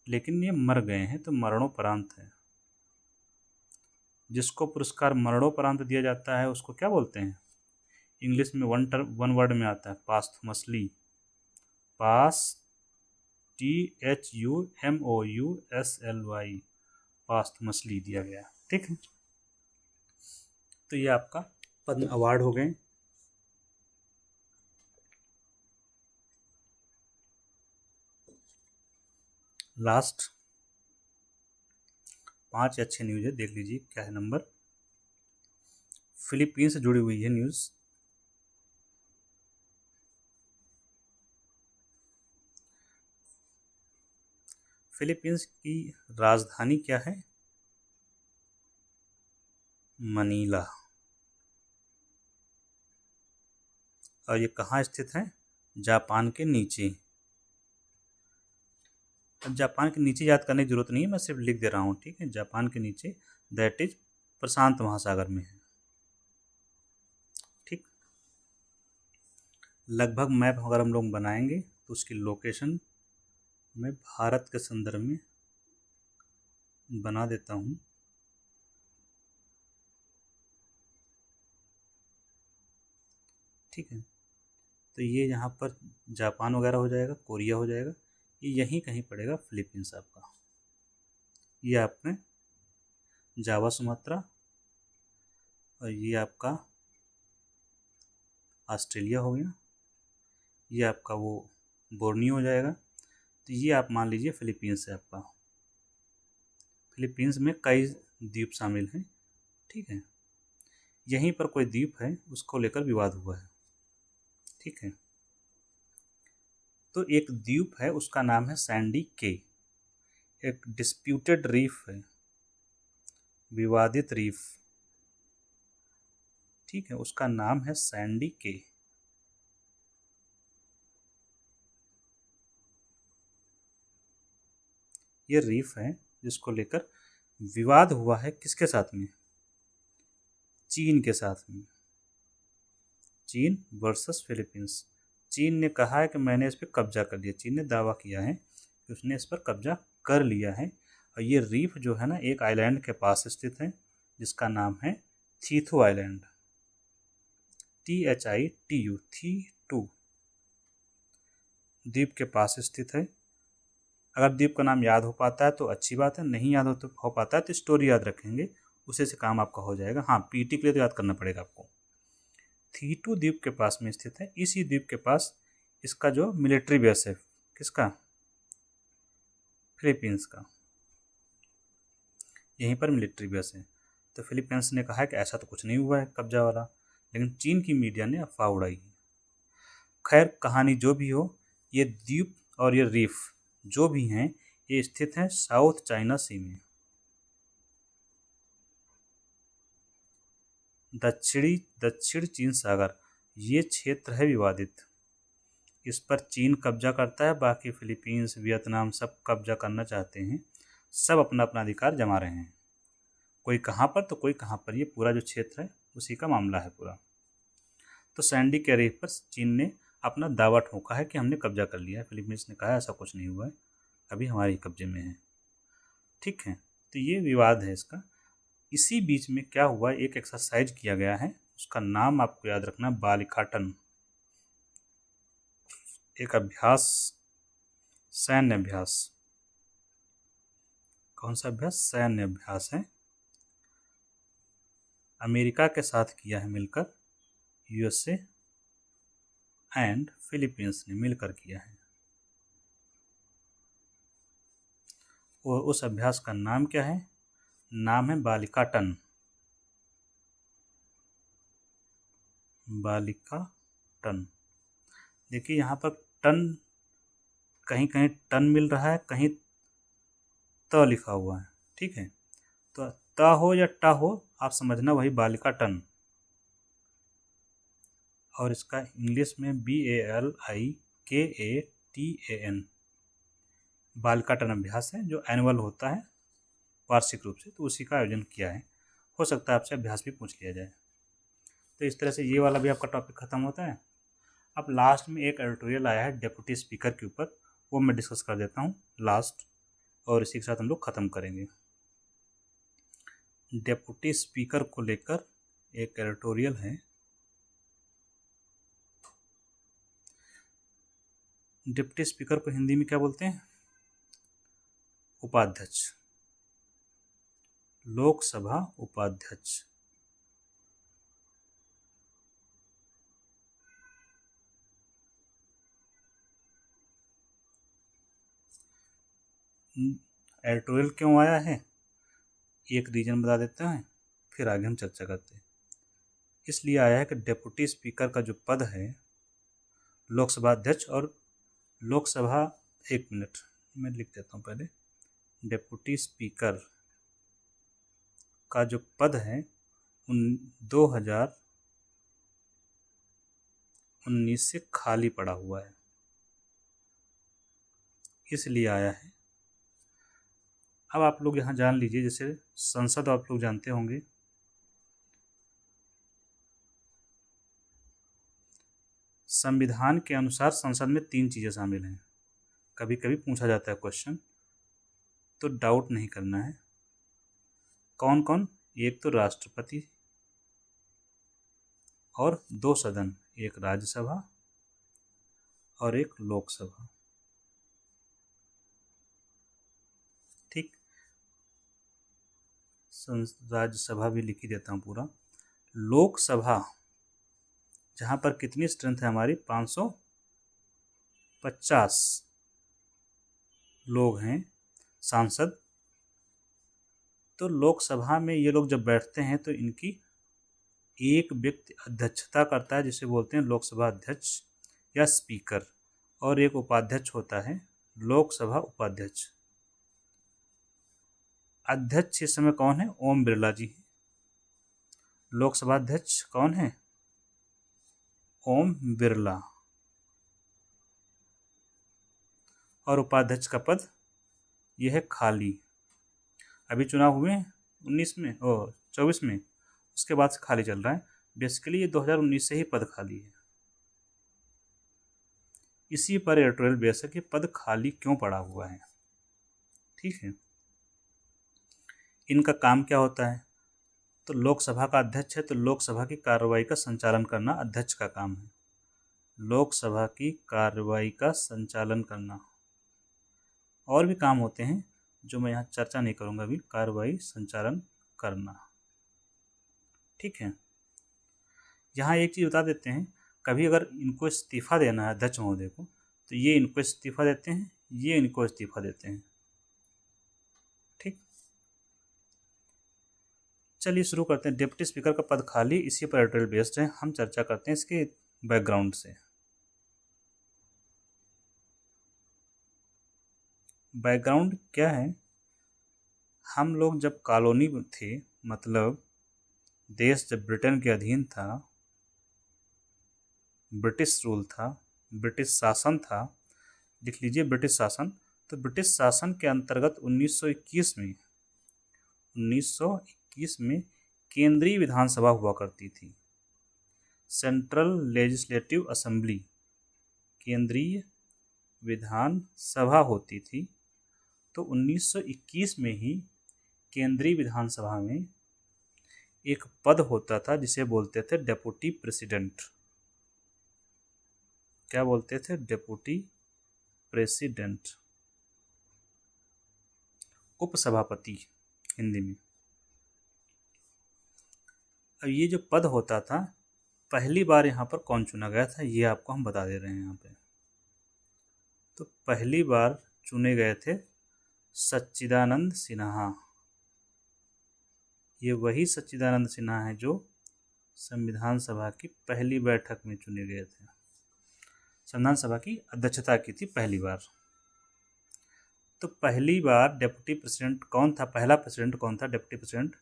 लेकिन ये मर गए हैं तो मरणोपरांत है। जिसको पुरस्कार मरणोपरांत दिया जाता है उसको क्या बोलते हैं? इंग्लिश में वन वर्ड में आता है पास्थुमसली। पास THUMOUSLY, पास्थुमसली दिया गया। ठीक है, तो ये आपका पद्म अवार्ड हो गए। लास्ट 5 अच्छे न्यूज है, देख लीजिए क्या है नंबर। फिलीपींस से जुड़ी हुई है न्यूज। फिलीपींस की राजधानी क्या है? मनीला। और ये कहाँ स्थित है? जापान के नीचे। अब जापान के नीचे याद करने की जरूरत नहीं है, मैं सिर्फ लिख दे रहा हूँ। ठीक है, जापान के नीचे, दैट इज प्रशांत महासागर में है। ठीक, लगभग मैप अगर हम लोग बनाएंगे तो उसकी लोकेशन मैं भारत के संदर्भ में बना देता हूँ। ठीक है, तो ये यहाँ पर जापान वगैरह हो जाएगा, कोरिया हो जाएगा, ये यहीं कहीं पड़ेगा फिलीपींस आपका। ये आपने जावा सुमात्रा, और ये आपका ऑस्ट्रेलिया हो गया, ये आपका वो बोर्नियो हो जाएगा। तो ये आप मान लीजिए फिलीपींस है आपका। फिलीपींस में कई द्वीप शामिल हैं। ठीक है, यहीं पर कोई द्वीप है उसको लेकर विवाद हुआ है। ठीक है, तो एक द्वीप है उसका नाम है सैंडी के। एक डिस्प्यूटेड रीफ है, विवादित रीफ। ठीक है, उसका नाम है सैंडी के। ये रीफ है जिसको लेकर विवाद हुआ है, किसके साथ में? चीन के साथ में। चीन वर्सेस फिलीपींस। चीन ने कहा है कि मैंने इस पर कब्जा कर लिया, चीन ने दावा किया है कि उसने इस पर कब्जा कर लिया है। और ये रीफ जो है ना, एक आइलैंड के पास स्थित है जिसका नाम है थीथू आइलैंड। THITU, थी2 द्वीप के पास स्थित है। अगर द्वीप का नाम याद हो पाता है तो अच्छी बात है, नहीं याद हो पाता है तो स्टोरी याद रखेंगे, उसे से काम आपका हो जाएगा। हाँ, पीटी के लिए तो याद करना पड़ेगा आपको। थीटू द्वीप के पास में स्थित है। इसी द्वीप के पास इसका जो मिलिट्री बेस है, किसका? फिलीपींस का। यहीं पर मिलिट्री बेस है। तो फिलीपींस ने कहा है कि ऐसा तो कुछ नहीं हुआ है कब्जा वाला, लेकिन चीन की मीडिया ने अफवाह उड़ाई। खैर, कहानी जो भी हो, ये द्वीप और ये रीफ जो भी हैं, ये स्थित हैं साउथ चाइना सी में। दक्षिण चीन सागर, ये क्षेत्र है विवादित। इस पर चीन कब्जा करता है, बाकी फिलीपींस, वियतनाम सब कब्जा करना चाहते हैं। सब अपना अपना अधिकार जमा रहे हैं, कोई कहाँ पर तो कोई कहाँ पर। ये पूरा जो क्षेत्र है उसी का मामला है पूरा। तो सैंडी के रीफ पर चीन ने अपना दावा ठोका है कि हमने कब्जा कर लिया है। फिलीपींस ने कहा ऐसा कुछ नहीं हुआ है, अभी हमारे कब्जे में है। ठीक है, तो ये विवाद है इसका। इसी बीच में क्या हुआ, एक एक्सरसाइज किया गया है, उसका नाम आपको याद रखना, बालिकाटन। एक अभ्यास, सैन्य अभ्यास। कौन सा अभ्यास? सैन्य अभ्यास है। अमेरिका के साथ किया है मिलकर, USA एंड फिलीपींस ने मिलकर किया है। और उस अभ्यास का नाम क्या है? नाम है बालिकाटन। बालिकाटन। देखिए यहाँ पर टन, कहीं कहीं टन मिल रहा है, कहीं त लिखा हुआ है। ठीक है, तो त हो या ट हो, आप समझना वही बालिकाटन। और इसका इंग्लिश में BALIKATAN, बालिकाटन अभ्यास है जो एनुअल होता है, वार्षिक रूप से, तो उसी का आयोजन किया है। हो सकता है आपसे अभ्यास भी पूछ लिया जाए। तो इस तरह से ये वाला भी आपका टॉपिक ख़त्म होता है। अब लास्ट में एक एडिटोरियल आया है डेप्यूटी स्पीकर के ऊपर, वो मैं डिस्कस कर देता हूँ लास्ट, और इसी के साथ हम लोग ख़त्म करेंगे। डेप्यूटी स्पीकर को लेकर एक एडिटोरियल है। डिप्टी स्पीकर को हिंदी में क्या बोलते हैं? उपाध्यक्ष, लोकसभा उपाध्यक्ष। एडिटोरियल क्यों आया है, एक रीजन बता देते हैं, फिर आगे हम चर्चा करते हैं। इसलिए आया है कि डेप्यूटी स्पीकर का जो पद है, लोकसभा अध्यक्ष और लोकसभा, एक मिनट मैं लिख देता हूँ पहले, डेप्यूटी स्पीकर का जो पद है 2019 से खाली पड़ा हुआ है, इसलिए आया है। अब आप लोग यहाँ जान लीजिए, जैसे संसद आप लोग जानते होंगे, संविधान के अनुसार संसद में 3 चीज़ें शामिल हैं। कभी कभी पूछा जाता है क्वेश्चन, तो डाउट नहीं करना है। कौन कौन? एक तो राष्ट्रपति और 2 सदन, एक राज्यसभा और एक लोकसभा। ठीक, राज्यसभा भी लिख ही देता हूँ पूरा। लोकसभा जहाँ पर कितनी स्ट्रेंथ है हमारी, 550 लोग हैं सांसद। तो लोकसभा में ये लोग जब बैठते हैं तो इनकी एक व्यक्ति अध्यक्षता करता है, जिसे बोलते हैं लोकसभा अध्यक्ष या स्पीकर, और एक उपाध्यक्ष होता है, लोकसभा उपाध्यक्ष। अध्यक्ष इस समय कौन है? ओम बिरला जी। लोकसभा अध्यक्ष कौन है? ओम बिरला। और उपाध्यक्ष का पद यह है खाली। अभी चुनाव हुए हैं 19 में और 24 में, उसके बाद से खाली चल रहा है। बेसिकली ये 2019 से ही पद खाली है। इसी पर एडिटोरियल बेस है कि पद खाली क्यों पड़ा हुआ है। ठीक है, इनका काम क्या होता है? तो लोकसभा का अध्यक्ष है, तो लोकसभा की कार्रवाई का संचालन करना अध्यक्ष का काम है। लोकसभा की कार्रवाई का संचालन करना। और भी काम होते हैं जो मैं यहाँ चर्चा नहीं करूँगा अभी, कार्रवाई संचालन करना। ठीक है, यहाँ एक चीज़ बता देते हैं, कभी अगर इनको इस्तीफा देना है अध्यक्ष महोदय को, तो ये इनको इस्तीफा देते हैं, ये इनको इस्तीफा देते हैं। ठीक, चलिए शुरू करते हैं। डिप्टी स्पीकर का पद खाली, इसी पर एडिटोरियल बेस्ड है। हम चर्चा करते हैं इसके बैकग्राउंड से। बैकग्राउंड क्या है? हम लोग जब कॉलोनी में थे, मतलब देश जब ब्रिटेन के अधीन था, ब्रिटिश रूल था, ब्रिटिश शासन था, लिख लीजिए ब्रिटिश शासन। तो ब्रिटिश शासन के अंतर्गत 1921 में केंद्रीय विधानसभा हुआ करती थी, सेंट्रल लेजिस्लेटिव असेंबली, केंद्रीय विधान सभा होती थी। तो 1921 में ही केंद्रीय विधानसभा में एक पद होता था जिसे बोलते थे डेप्यूटी प्रेसिडेंट। क्या बोलते थे? डेप्यूटी प्रेसिडेंट, उपसभापति हिंदी में। अब ये जो पद होता था, पहली बार यहाँ पर कौन चुना गया था, ये आपको हम बता दे रहे हैं यहाँ पे। तो पहली बार चुने गए थे सच्चिदानंद सिन्हा। ये वही सच्चिदानंद सिन्हा है जो संविधान सभा की पहली बैठक में चुने गए थे, संविधान सभा की अध्यक्षता की थी पहली बार। तो पहली बार डेप्यूटी प्रेसिडेंट कौन था? पहला प्रेसिडेंट कौन था? डेप्यूटी प्रेसिडेंट,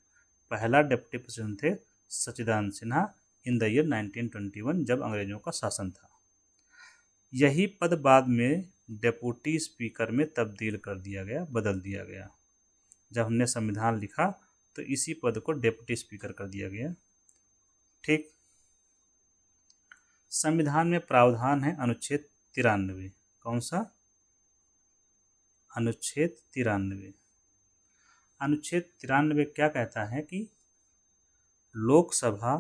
पहला डेप्यूटी प्रेसिडेंट थे सच्चिदानंद सिन्हा इन द ईयर 1921, जब अंग्रेजों का शासन था। यही पद बाद में डेप्यूटी स्पीकर में तब्दील कर दिया गया, बदल दिया गया। जब हमने संविधान लिखा तो इसी पद को डेप्यूटी स्पीकर कर दिया गया। ठीक। संविधान में प्रावधान है अनुच्छेद 93। कौन सा? अनुच्छेद 93। अनुच्छेद 93 क्या कहता है कि लोकसभा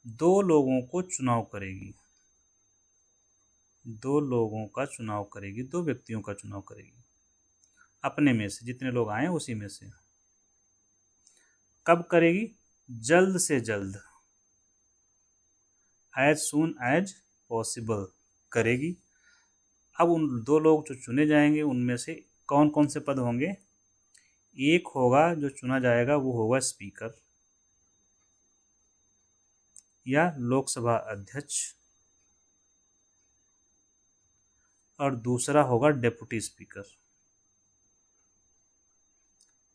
दो लोगों को चुनाव करेगी, दो लोगों का चुनाव करेगी, दो व्यक्तियों का चुनाव करेगी अपने में से, जितने लोग आए उसी में से। कब करेगी? जल्द से जल्द, एज सून एज पॉसिबल करेगी। अब उन दो लोग जो चुने जाएंगे उनमें से कौन कौन से पद होंगे? एक होगा जो चुना जाएगा वो होगा स्पीकर या लोकसभा अध्यक्ष, और दूसरा होगा डेप्यूटी स्पीकर,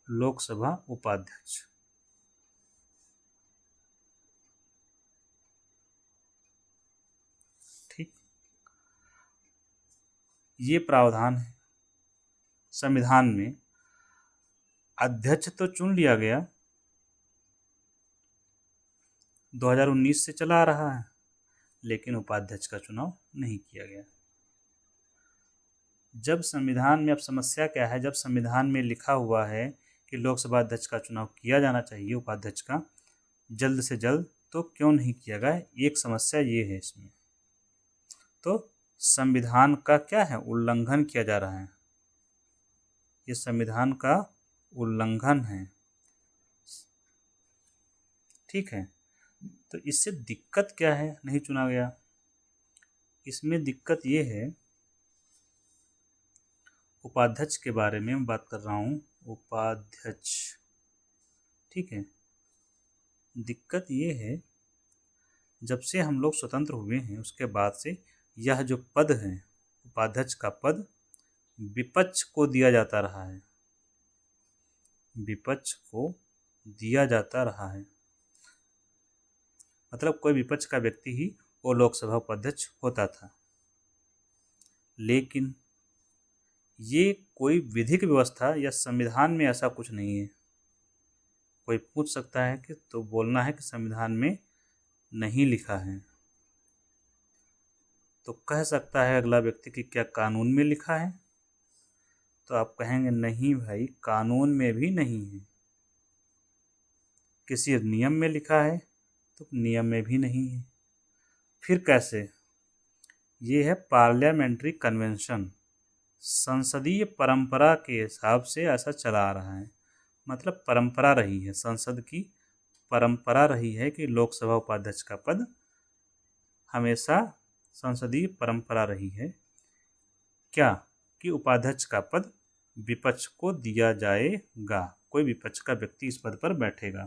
लोकसभा उपाध्यक्ष। ठीक। ये प्रावधान है संविधान में। अध्यक्ष तो चुन लिया गया, 2019 से चला आ रहा है, लेकिन उपाध्यक्ष का चुनाव नहीं किया गया। जब संविधान में, अब समस्या क्या है, जब संविधान में लिखा हुआ है कि लोकसभा अध्यक्ष का चुनाव किया जाना चाहिए, उपाध्यक्ष का जल्द से जल्द, तो क्यों नहीं किया गया? एक समस्या ये है इसमें। तो संविधान का क्या है? उल्लंघन किया जा रहा है। ये संविधान का उल्लंघन है। ठीक है। तो इससे दिक्कत क्या है नहीं चुना गया? इसमें दिक्कत ये है, उपाध्यक्ष के बारे में मैं बात कर रहा हूँ, उपाध्यक्ष। ठीक है। दिक्कत ये है, जब से हम लोग स्वतंत्र हुए हैं उसके बाद से यह जो पद है, उपाध्यक्ष का पद, विपक्ष को दिया जाता रहा है, विपक्ष को दिया जाता रहा है। मतलब कोई विपक्ष का व्यक्ति ही वो लोकसभा उपाध्यक्ष होता था। लेकिन ये कोई विधिक व्यवस्था या संविधान में ऐसा कुछ नहीं है। कोई पूछ सकता है कि तो बोलना है कि संविधान में नहीं लिखा है, तो कह सकता है अगला व्यक्ति कि क्या कानून में लिखा है? तो आप कहेंगे नहीं भाई, कानून में भी नहीं है। किसी नियम में लिखा है? तो नियम में भी नहीं है। फिर कैसे? ये है पार्लियामेंट्री कन्वेंशन, संसदीय परंपरा के हिसाब से ऐसा चला आ रहा है। मतलब परंपरा रही है, संसद की परंपरा रही है कि लोकसभा उपाध्यक्ष का पद हमेशा, संसदीय परंपरा रही है क्या, कि उपाध्यक्ष का पद विपक्ष को दिया जाएगा, कोई विपक्ष का व्यक्ति इस पद पर बैठेगा।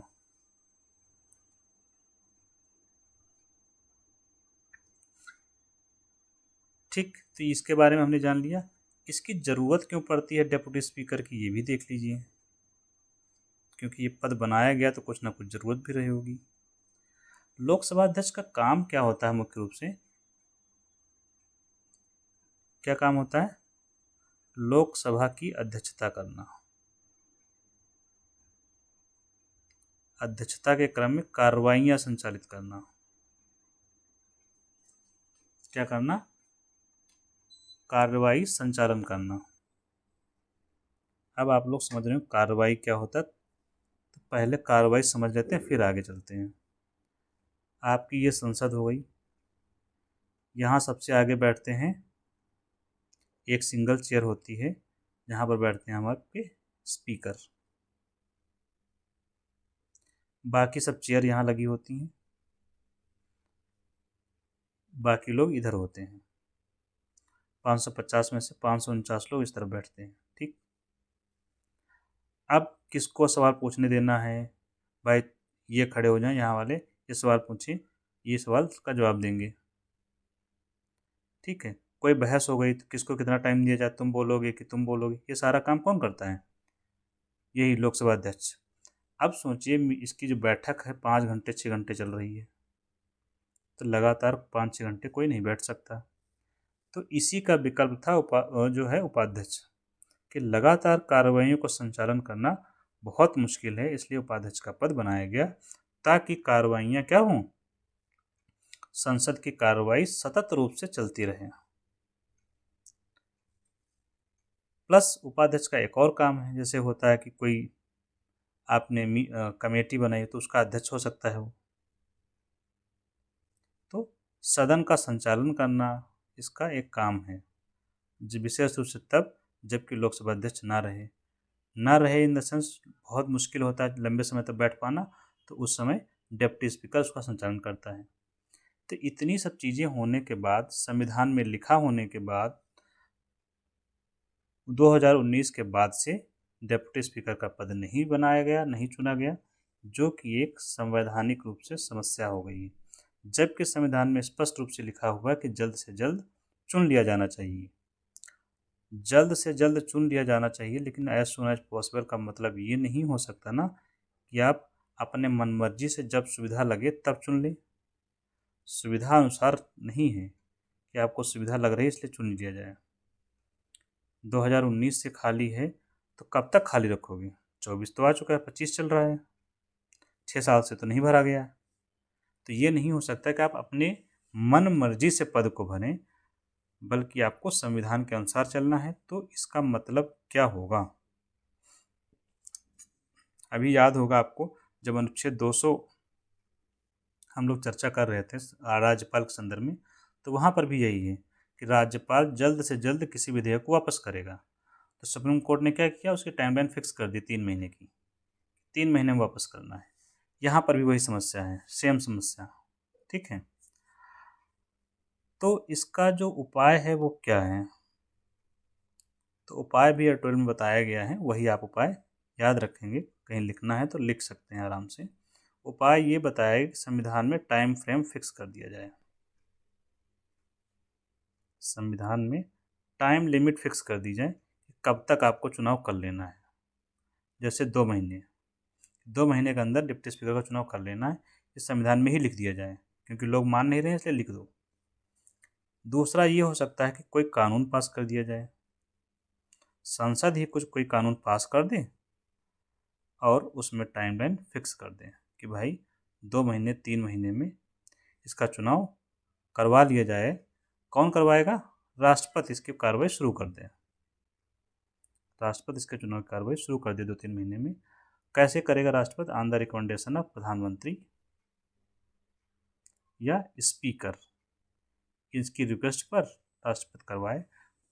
ठीक। तो इसके बारे में हमने जान लिया। इसकी ज़रूरत क्यों पड़ती है डेप्यूटी स्पीकर की, ये भी देख लीजिए। क्योंकि ये पद बनाया गया तो कुछ ना कुछ ज़रूरत भी रही होगी। लोकसभा अध्यक्ष का काम क्या होता है? मुख्य रूप से क्या काम होता है? लोकसभा की अध्यक्षता करना, अध्यक्षता के क्रम में कार्रवाइयां संचालित करना। क्या करना? कार्रवाई संचालन करना। अब आप लोग समझ रहे हो कार्रवाई क्या होता है, तो पहले कार्रवाई समझ लेते हैं फिर आगे चलते हैं। आपकी ये संसद हो गई, यहाँ सबसे आगे बैठते हैं, एक सिंगल चेयर होती है जहाँ पर बैठते हैं हमारे स्पीकर। बाकी सब चेयर यहाँ लगी होती हैं, बाकी लोग इधर होते हैं। 550 में से 549 लोग इस तरफ बैठते हैं। ठीक। अब किसको सवाल पूछने देना है? भाई ये खड़े हो जाएं यहाँ वाले, ये सवाल पूछिए, ये सवाल का जवाब देंगे। ठीक है। कोई बहस हो गई तो किसको कितना टाइम दिया जाए, तुम बोलोगे कि तुम बोलोगे, ये सारा काम कौन करता है? यही लोकसभा अध्यक्ष। अब सोचिए इसकी जो बैठक है 5 घंटे 6 घंटे चल रही है, तो लगातार 5-6 घंटे कोई नहीं बैठ सकता। तो इसी का विकल्प था जो है उपाध्यक्ष, कि लगातार कार्रवाइयों को संचालन करना बहुत मुश्किल है, इसलिए उपाध्यक्ष का पद बनाया गया ताकि कार्रवाइयाँ क्या हों, संसद की कार्रवाई सतत रूप से चलती रहे। प्लस उपाध्यक्ष का एक और काम है, जैसे होता है कि कोई आपने कमेटी बनाई तो उसका अध्यक्ष हो सकता है वो। तो सदन का संचालन करना इसका एक काम है, विशेष रूप से तब जबकि लोकसभा अध्यक्ष ना रहे इन द सेंस बहुत मुश्किल होता है लंबे समय तक बैठ पाना, तो उस समय डिप्टी स्पीकर उसका संचालन करता है। तो इतनी सब चीज़ें होने के बाद, संविधान में लिखा होने के बाद 2019 के बाद से डिप्टी स्पीकर का पद नहीं बनाया गया, नहीं चुना गया, जो कि एक संवैधानिक रूप से समस्या हो गई है, जबकि संविधान में स्पष्ट रूप से लिखा हुआ है कि जल्द से जल्द चुन लिया जाना चाहिए। जल्द से जल्द चुन लिया जाना चाहिए, लेकिन एज सुन एज पॉसिबल का मतलब ये नहीं हो सकता ना कि आप अपने मनमर्जी से जब सुविधा लगे तब चुन लें। सुविधा अनुसार नहीं है कि आपको सुविधा लग रही है इसलिए चुन लिया जाए। 2019 से खाली है तो कब तक खाली रखोगे? 24 तो आ चुका है, 25 चल रहा है, 6 साल से तो नहीं भरा गया। तो ये नहीं हो सकता कि आप अपने मन मर्जी से पद को भरें, बल्कि आपको संविधान के अनुसार चलना है। तो इसका मतलब क्या होगा? अभी याद होगा आपको, जब अनुच्छेद 200 हम लोग चर्चा कर रहे थे राज्यपाल के संदर्भ में, तो वहाँ पर भी यही है कि राज्यपाल जल्द से जल्द किसी विधेयक को वापस करेगा। तो सुप्रीम कोर्ट ने क्या किया, उसकी टाइमलाइन फिक्स कर दी 3 महीने की, 3 महीने में वापस करना है। यहाँ पर भी वही समस्या है, सेम समस्या, ठीक है। तो इसका जो उपाय है वो क्या है? तो उपाय भी एडिटोरियल में बताया गया है, वही आप उपाय याद रखेंगे, कहीं लिखना है तो लिख सकते हैं आराम से। उपाय ये बताया कि संविधान में टाइम फ्रेम फिक्स कर दिया जाए, संविधान में टाइम लिमिट फिक्स कर दी जाए कि कब तक आपको चुनाव कर लेना है। जैसे 2 महीने के अंदर डिप्टी स्पीकर का चुनाव कर लेना है, इस संविधान में ही लिख दिया जाए, क्योंकि लोग मान नहीं रहे हैं इसलिए लिख दो। दूसरा ये हो सकता है कि कोई कानून पास कर दिया जाए, संसद ही कोई कानून पास कर दे और उसमें टाइमलाइन फिक्स कर दें कि भाई 2 महीने 3 महीने में इसका चुनाव करवा लिया जाए। कौन करवाएगा? राष्ट्रपति इसकी कार्रवाई शुरू कर दे, राष्ट्रपति इसके चुनाव की कार्रवाई शुरू कर दे 2-3 महीने में। कैसे करेगा राष्ट्रपति? ऑन द रिकमेंडेशन ऑफ प्रधानमंत्री या स्पीकर, इसकी रिक्वेस्ट पर राष्ट्रपति करवाए।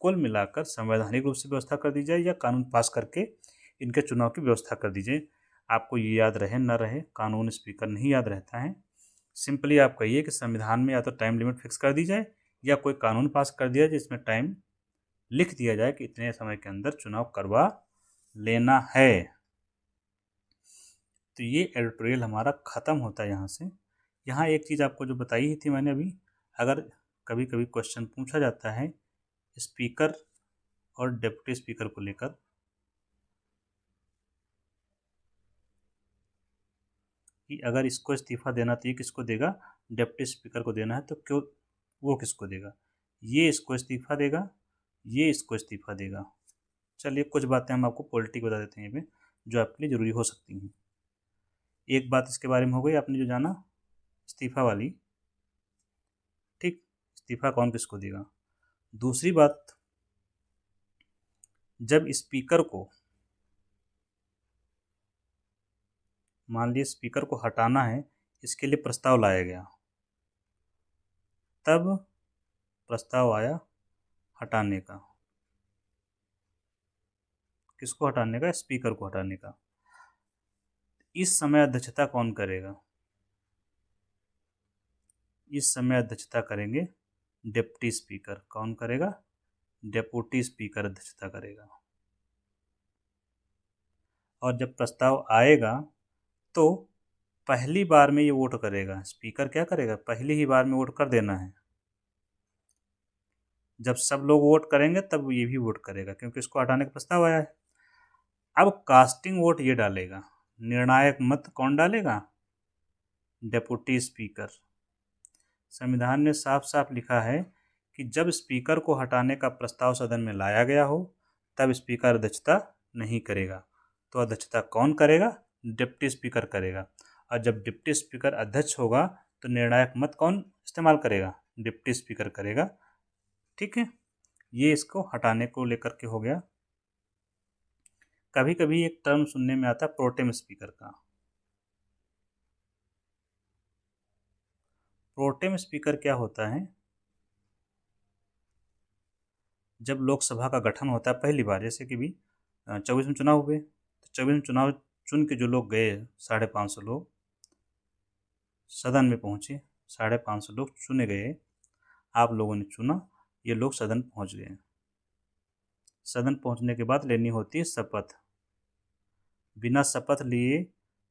कुल मिलाकर संवैधानिक रूप से व्यवस्था कर दी जाए या कानून पास करके इनके चुनाव की व्यवस्था कर दीजिए। आपको ये याद रहे न रहे, कानून स्पीकर नहीं याद रहता है, सिंपली आप कहिए कि संविधान में या तो टाइम लिमिट फिक्स कर दी जाए या कोई कानून पास कर दिया जिसमें टाइम लिख दिया जाए कि इतने समय के अंदर चुनाव करवा लेना है। तो ये एडिटोरियल हमारा ख़त्म होता है यहाँ से। यहाँ एक चीज़ आपको जो बताई ही थी मैंने अभी, अगर कभी कभी क्वेश्चन पूछा जाता है स्पीकर और डिप्टी स्पीकर को लेकर कि अगर इसको इस्तीफ़ा देना तो ये किसको देगा, डिप्टी स्पीकर को देना है, तो क्यों वो किसको देगा? ये इसको इस्तीफ़ा देगा, ये इसको इस्तीफ़ा देगा। चलिए कुछ बातें हम आपको पॉलिटिक बता देते हैं ये पे, जो आपके लिए ज़रूरी हो सकती हैं। एक बात इसके बारे में हो गई आपने जो जाना, इस्तीफ़ा वाली, ठीक, इस्तीफ़ा कौन किसको देगा। दूसरी बात, जब स्पीकर को, मान लीजिए स्पीकर को हटाना है, इसके लिए प्रस्ताव लाया गया, तब प्रस्ताव आया हटाने का, किसको हटाने का? स्पीकर को हटाने का। इस समय अध्यक्षता कौन करेगा? इस समय अध्यक्षता करेंगे डिप्टी स्पीकर। कौन करेगा? डेप्यूटी स्पीकर अध्यक्षता करेगा। और जब प्रस्ताव आएगा तो पहली बार में ये वोट करेगा, स्पीकर क्या करेगा? पहली ही बार में वोट कर देना है। जब सब लोग वोट करेंगे तब ये भी वोट करेगा, क्योंकि इसको हटाने का प्रस्ताव आया है। अब कास्टिंग वोट ये डालेगा, निर्णायक मत कौन डालेगा? Deputy speaker. संविधान में साफ साफ लिखा है कि जब स्पीकर को हटाने का प्रस्ताव सदन में लाया गया हो तब स्पीकर अध्यक्षता नहीं करेगा। तो अध्यक्षता कौन करेगा? डिप्टी स्पीकर करेगा। और जब डिप्टी स्पीकर अध्यक्ष होगा तो निर्णायक मत कौन इस्तेमाल करेगा? डिप्टी स्पीकर करेगा। ठीक है, ये इसको हटाने को लेकर के हो गया। कभी कभी एक टर्म सुनने में आता है प्रोटेम स्पीकर का। प्रोटेम स्पीकर क्या होता है? जब लोकसभा का गठन होता है पहली बार, जैसे कि भी 24 में चुनाव हुए, तो 24 में चुनाव चुन के जो लोग गए 550 लोग सदन में पहुंचे, 550 लोग चुने गए, आप लोगों ने चुना, ये लोग सदन पहुंच गए। सदन पहुंचने के बाद लेनी होती है शपथ। बिना शपथ लिए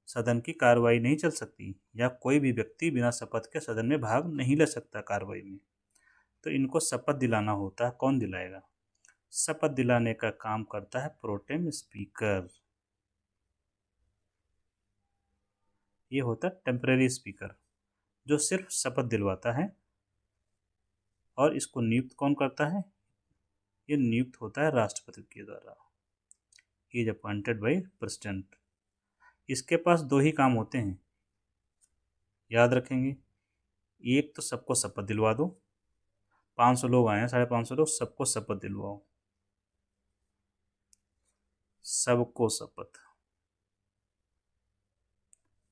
सदन की कार्रवाई नहीं चल सकती, या कोई भी व्यक्ति बिना शपथ के सदन में भाग नहीं ले सकता कार्रवाई में। तो इनको शपथ दिलाना होता है। कौन दिलाएगा? शपथ दिलाने का काम करता है प्रोटेम स्पीकर। ये होता है टेम्परेरी स्पीकर, जो सिर्फ शपथ दिलवाता है। और इसको नियुक्त कौन करता है? ये नियुक्त होता है राष्ट्रपति के द्वारा। Is appointed by president. इसके पास दो ही काम होते हैं, याद रखेंगे। एक तो सबको शपथ दिलवा दो, 500 लोग आए हैं, 550 लोग, सबको शपथ दिलवाओ, सबको शपथ।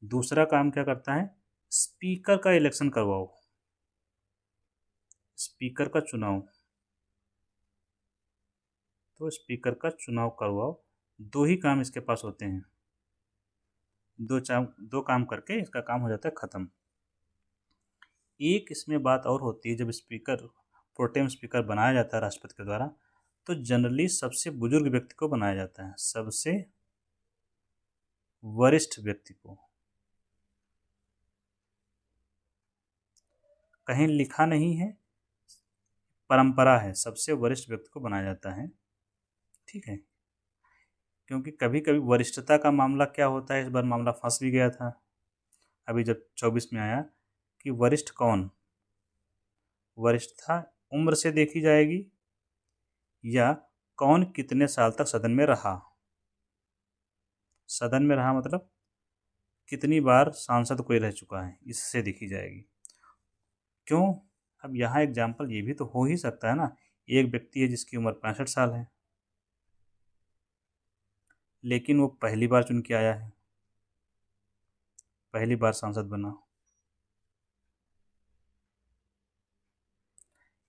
दूसरा काम क्या करता है? स्पीकर का इलेक्शन करवाओ, स्पीकर का चुनाव। तो स्पीकर का चुनाव करवाओ। दो ही काम इसके पास होते हैं। दो काम करके इसका काम हो जाता है खत्म। एक इसमें बात और होती है, जब स्पीकर प्रोटेम स्पीकर बनाया जाता है राष्ट्रपति के द्वारा, तो जनरली सबसे बुजुर्ग व्यक्ति को बनाया जाता है, सबसे वरिष्ठ व्यक्ति को। कहीं लिखा नहीं है, परंपरा है, सबसे वरिष्ठ व्यक्ति को बनाया जाता है। ठीक है, क्योंकि कभी कभी वरिष्ठता का मामला क्या होता है, इस बार मामला फंस भी गया था अभी जब 24 में आया कि वरिष्ठ कौन। वरिष्ठता उम्र से देखी जाएगी या कौन कितने साल तक सदन में रहा। सदन में रहा मतलब कितनी बार सांसद कोई रह चुका है, इससे देखी जाएगी। क्यों? अब यहाँ एग्जाम्पल ये भी तो हो ही सकता है ना, एक व्यक्ति है जिसकी उम्र 65 साल है, लेकिन वो पहली बार चुन के आया है, पहली बार सांसद बना।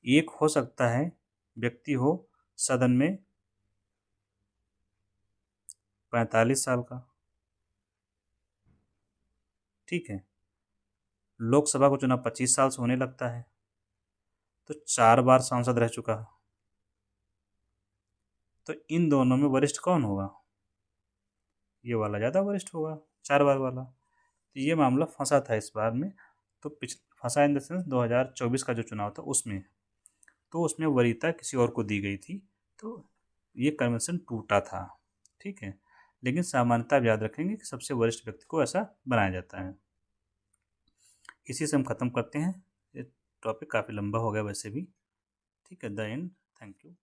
एक हो सकता है व्यक्ति हो सदन में 45 साल का। ठीक है, लोकसभा को चुनाव 25 साल से होने लगता है, तो 4 बार सांसद रह चुका है। तो इन दोनों में वरिष्ठ कौन होगा? ये वाला ज़्यादा वरिष्ठ होगा, 4 बार वाला। तो ये मामला फंसा था इस बार में। तो फंसा इन द सेंस 2024 का जो चुनाव था उसमें, तो उसमें वरीयता किसी और को दी गई थी, तो ये कन्वेंशन टूटा था। ठीक है, लेकिन सामान्यतः आप याद रखेंगे कि सबसे वरिष्ठ व्यक्ति को ऐसा बनाया जाता है। इसी से हम ख़त्म करते हैं। ये टॉपिक काफ़ी लंबा हो गया वैसे भी। ठीक है, द एंड। Thank you.